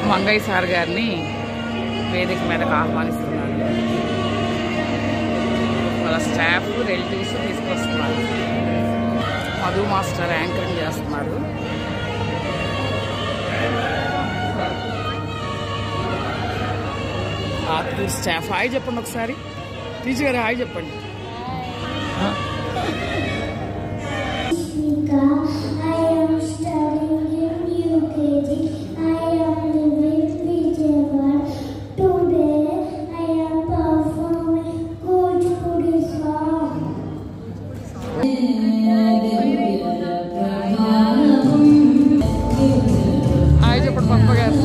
Mangayya sir గారిని వేదిక మీదకి ఆహ్వానిస్తున్నారు. వాళ్ళ స్టాఫ్ రిలేటివ్స్ తీసుకొస్తున్నారు. మధు మాస్టర్ యాంకరింగ్ చేస్తున్నారు. ఆత్మూర్ స్టాఫ్ హాయ్ చెప్పండి ఒకసారి. టీచర్ గారు హాయ్ చెప్పండి. హాయ్ చెప్పండి పప్ప గారు.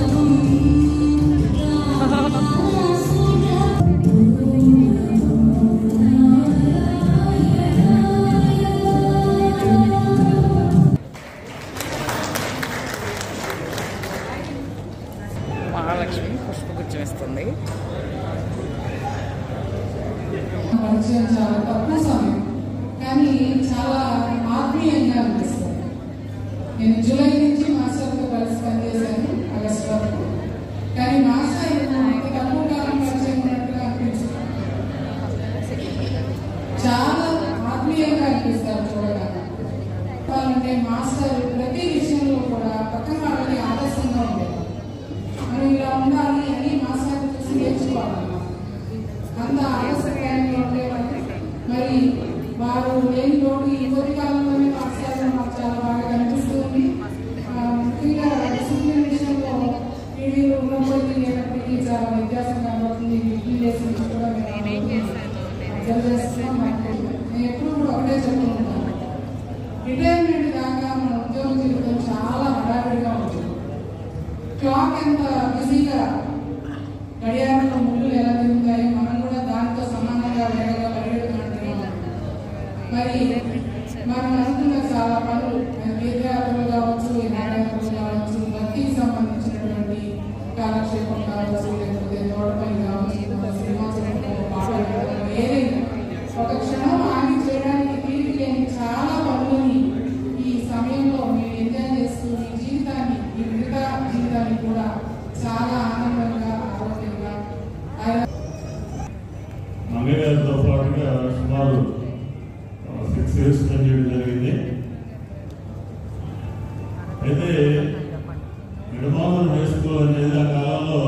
మహాలక్ష్మి పుష్పగుచ్చం ఇస్తుంది. పరిచయం చాలా తక్కువ సమయం కానీ చాలా ఆత్మీయంగా అనిపిస్తుంది. నేను జూలై నుంచి మాస్టర్తో కలిసి పనిచేశాను ఆగస్టు వరకు. కానీ మాస్టర్ అంత తక్కువ కాలం పరిచయం ఉన్నట్టుగా అనిపించింది. చాలా ఆత్మీయంగా అనిపిస్తారు చూడగానే. చెప్పాలంటే మాస్టర్ ప్రతి విషయంలో కూడా పక్కన వాళ్ళని ఆదర్శంగా ఉండేది. మనం ఇలా ఉండాలి అని మాస్టర్ చూసి నేర్చుకోవాలి. అంత ఆలస్యంగా ఉండేవాళ్ళు. మరి వారు లేని లోటు ఈ కొద్ది కాలంలోనే పాఠశాలలో మాకు చాలా బాగా కనిపిస్తుంది. ముఖ్యంగా డిసిప్లిన్ విషయంలో టీవీలు ఉన్నప్పటికీ లేనప్పటికీ చాలా వ్యత్యాసం కనబడుతుంది. డిగ్రీ చేసిన కూడా అబ్జర్వ్ చేస్తున్నాం. నేను ఎప్పుడు కూడా ఒకటే చెప్తూ ఉంటాను, రిటైర్మెంట్ దాకా మన ఉద్యోగ జీవితం చాలా హడావిడిగా ఉంటుంది. క్లాక్ ఎంత బిజీగా గడియారంలో ముళ్ళు ఎలా తిరుగుతాయో మనం కూడా దాంతో సమానంగా వేగంగా పరిగెడుతున్నట్టుగా. మరి మనం అనుకున్న చాలా పనులు తీర్థయాత్రలు కావచ్చు, నాటకాలు కావచ్చు, భక్తికి సంబంధించినటువంటి కాలక్షేపం కావచ్చు, లేకపోతే తోటపని కావచ్చు, సినిమా పాటలు ఏదైనా ఒక క్షణం ఆగి చేయడానికి తీరిక లేని చాలా పనులని ఈ సమయంలో మీరు ఎంజాయ్ చేస్తూ మీ జీవితాన్ని, మీ మిగతా జీవితాన్ని కూడా చాలా ఆనందంగా ఆరోగ్యంగా మంగయ్య గారితో పాటుగా సుమారు 6 years పనిచేయడం జరిగింది. అయితే నిడమానూరు హై స్కూల్ అనేది ఆ కాలంలో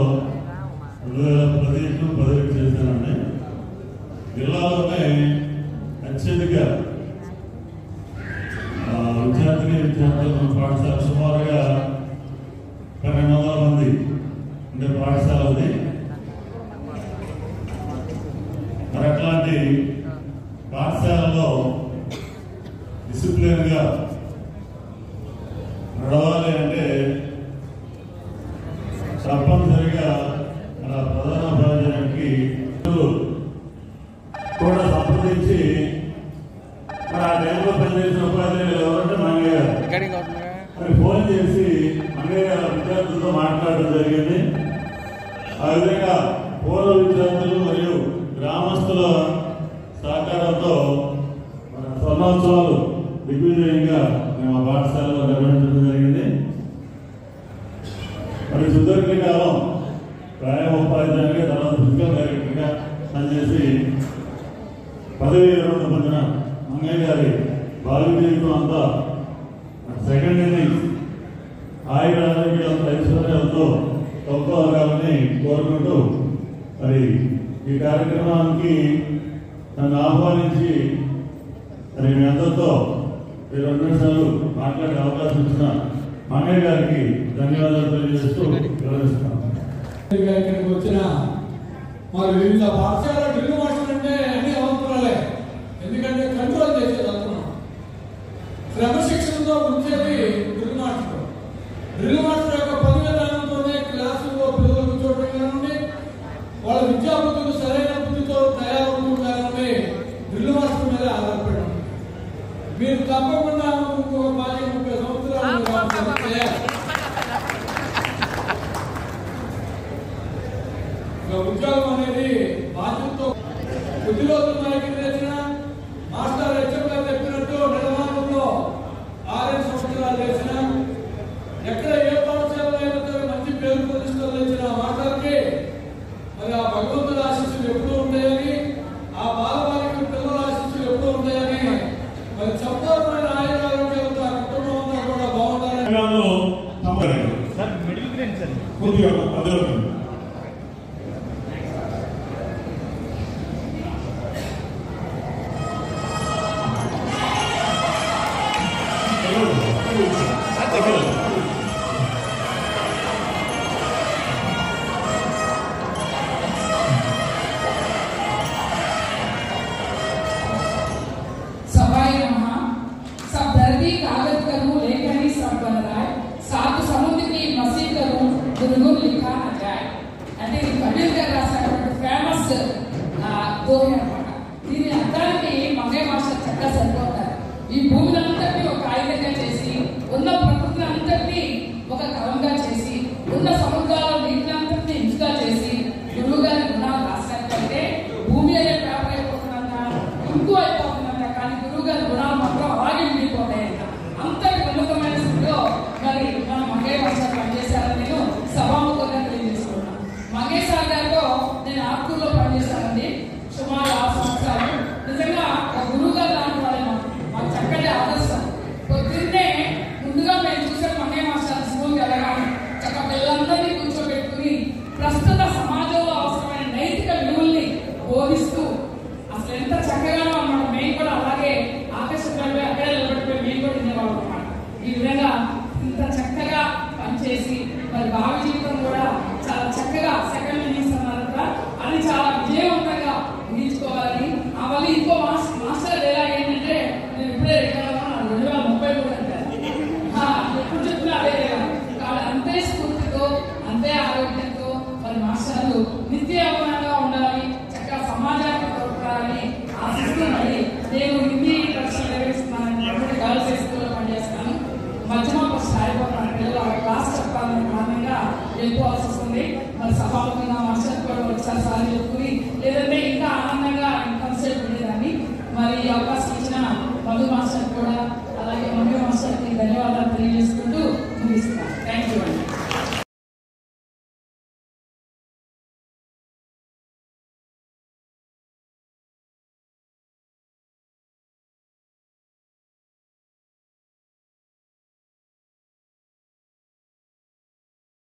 2015 పదవికి చేశానండి. జిల్లాలోనే అత్యధిక విద్యార్థులు పాఠశాల సుమారుగా 1200 మంది ఉండే పాఠశాల ఉంది. మరి అట్లాంటి పాఠశాలలో డిసిప్లిన్గా నడవాలి అంటే తప్పనిసరిగా మన ప్రధాన ప్రయోజనానికి కూడా సంప్రదించి మరి ఆ టైంలో పనిచేసిన ఉపాధ్యాయులు ఎవరంటే మంగయ్య గారు. మరి ఫోన్ చేసి మంగయ్య గారు విద్యార్థులతో మాట్లాడడం జరిగింది. ఆ విధంగా పూర్వ విద్యార్థులు మరియు గ్రామస్తుల సహకారంతో మన స్వర్ణోత్సవాలు దిగ్విజయంగా మేము ఆ పాఠశాలలో నిర్వహించడం జరిగింది. మరి సుదీర్ఘకాలం ప్రాయ ఉపాధ్యాయునిగా తర్వాత ఫిజికల్ డైరెక్టర్గా పనిచేసి పదవి విరమణ పొందిన మంగయ్య గారి బాల్య జీవితం అంతా సెకండ్ ఇన్నింగ్స్ ఆయుర ఆరోగ్యాలతో ఐశ్వర్యాలతో తొక్కోవాలని కోరుకుంటూ మరి ఈ కార్యక్రమానికి నన్ను ఆహ్వానించి మరి మీ అందరితో ఈ 2 నిమిషాలు మాట్లాడే అవకాశం ఇచ్చిన మంగయ్య గారికి ధన్యవాదాలు తెలియజేస్తూ వివరిస్తున్నాను. ఇక్కడికి వచ్చిన మరి వివిధ పాఠశాల డ్రిల్ మాస్టర్ అంటే అన్ని అవసరాలే. ఎందుకంటే కంట్రోల్ చేసేది అనుకున్నాం. క్రమశిక్షణతో ఉంచేది డ్రిల్ మాస్టర్. డ్రిల్ మాస్టర్ యొక్క పని విధానంతోనే క్లాసుల్లో పిల్లలు కూర్చోవడం కానివ్వండి, వాళ్ళ విద్యాబుద్ధులు సరైన బుద్ధితో తయారవుతూ కానివ్వండి, డ్రిల్ మాస్టర్ మీద ఆధారపడి ఉంది. మీరు తప్పకుండా ఇంకొక 30 సంవత్సరాలు చేయాలి. ఉద్యోగం అనేది బాధ్యతతో కొద్ది రోజులు మనకి తెచ్చిన మాస్టర్ హెచ్ఎంగా చెప్పినట్టు నిర్మాణంలో 6 సంవత్సరాలు చేసిన ఎక్కడ ఏ పాఠశాలలో అయినా మంచి పేరు ప్రతిష్టలు కొద్దిగా మధ్యలో అంటే ఇది కబీర్ గారు రాసినటువంటి ఫేమస్ దోహి అనమాట. దీని అర్థానికి మంగయ్య మాస్టర్ చక్కగా సరిపోతారు. ఈ భూమిని అంతటినీ ఒక ఆయుధంగా చేసి, ఉన్న ప్రకృతిని అంతటినీ ఒక కలంగా చేసి, ఉన్న సముద్రాల నీటిని అంతటినీ ఇంచుగా చేసి గురువు గారి గుణాలు రాసినట్లయితే భూమి అనే పేపర్ అయిపోతుందంట, ఇంకో అయిపోతుందంట, కానీ గురువు గారి గుణాలు మాత్రం అలాగే మిగిలిపోతాయంట. అంతటి ఉన్నతమైన స్థితిలో మరి మన మంగయ్య మాస్టర్ పనిచేశారని నేను సభాముఖంగా తెలియజేసుకున్నాను. మంగయ్య సార్ గారితో నేను ఆర్కూర్లో పనిచేశానండి సుమారు 6 సంవత్సరాలు. నిజంగా గురువు గారు లాంటి వాళ్ళే మాకు చక్కటి ఆదర్శం. పొద్దున్నే ముందుగా మేము చూసే మంగయ్య మాస్టర్ స్కూల్కి వెళ్ళగానే చక్క పిల్లలందరినీ కూర్చోబెట్టుకుని ప్రస్తుత సమాజంలో అవసరమైన నైతిక విలువల్ని బోధిస్తూ అసలు ఎంత చక్కగానో అన్నమాట. మేము కూడా అలాగే ఆకర్షితులైపోయి అక్కడే నిలబడిపోయి మేము కూడా వినేవాళ్ళం అన్నమాట. ఈ విధంగా ఇంత చక్కగా పనిచేసి మరి భావి జీవితం కూడా చాలా చక్కగా సెకండ్ ఇన్నింగ్స్ అన్నారంట, అది చాలా విజయవంతంగా ముగించుకోవాలని. మళ్ళీ ఇంకో మాస్టర్ డైలాగ్ ఏంటంటే, నేను ఇప్పుడే రికార్డు 2033 అంటారు. ఎప్పుడు చెప్పినా అదే డైలాగ్. అంతే స్ఫూర్తితో అంతే ఆరోగ్యంతో మరి మాస్టర్లు నిత్య యవ్వనంగా ఉండాలి, చక్కగా సమాజానికి తోడ్పడాలని ఆశిస్తూ మరి నేను హిందీ పరీక్షలు నిర్వహిస్తున్నాను. గర్ల్స్ హై స్కూల్లో పనిచేస్తాను. మధ్యమ ఫస్ట్ అయిపోతాను. పిల్లలు క్లాస్ చెప్పాలనే కారణంగా వెళ్ళిపోవాల్సి వస్తుంది. మరి సభాముఖంగా మాస్టర్ కూడా ఒకసారి సారి చెప్పుకుని లేదంటే ఇంకా ఆనందంగా ఇంకొంతసేపు ఉండేదాన్ని. మరి ఈ అవకాశం ఇచ్చిన మధు మాస్టర్ కూడా అలాగే మంగయ్య మాస్టర్కి ధన్యవాదాలు తెలియజేస్తూ